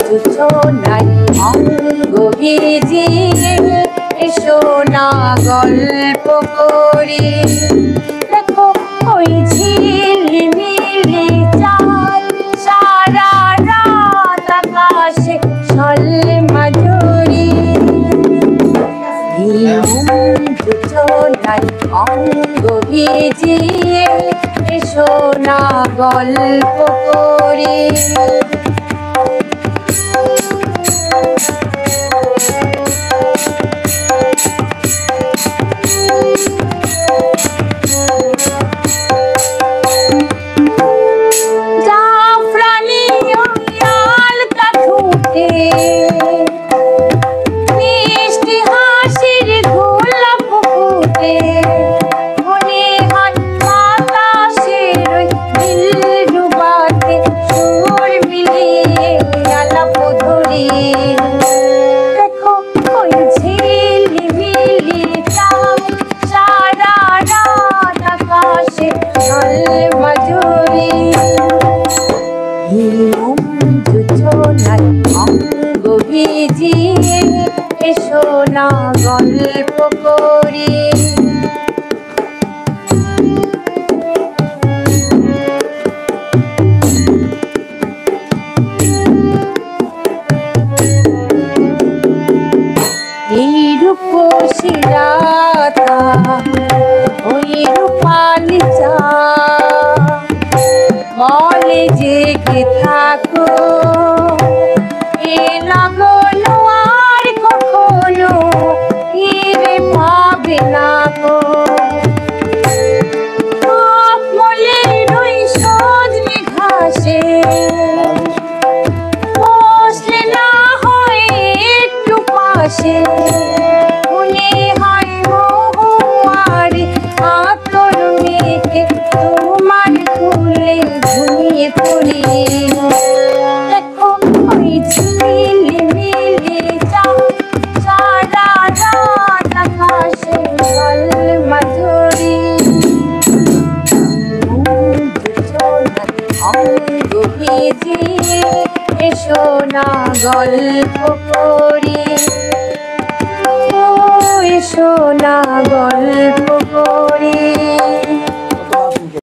জোছনায় অঙ্গ ভিজিয়ে এসো না গল্প করি। দেখো ওই ঝিলমিলি চাঁদ সারা রাত আকাশে ঝলমজুরি। জোছনায় অঙ্গ ভিজিয়ে এসো না গল্প করি। জোছনায় অঙ্গ ভিজিয়ে এসো না গল্প করি। এই রূপসী রাধা ওই রূপালি বলে জেগে থাকো এ লগন আর কখনো ফিরে পাবে না গো। মলের ওই সজনে ঘাসে বসলে না হয় একটু পাশে, মনে হয় মহুয়ার আতর মেখে তোমার ফুলে ঘুমিয়ে পড়ি। দেখো ওই ঝিলমিলি চাঁদ সারা রাত আকাশে ঝলমজুরি। জোছনায় অঙ্গ ভিজিয়ে এসো না গল্প করি। এসো না গল্প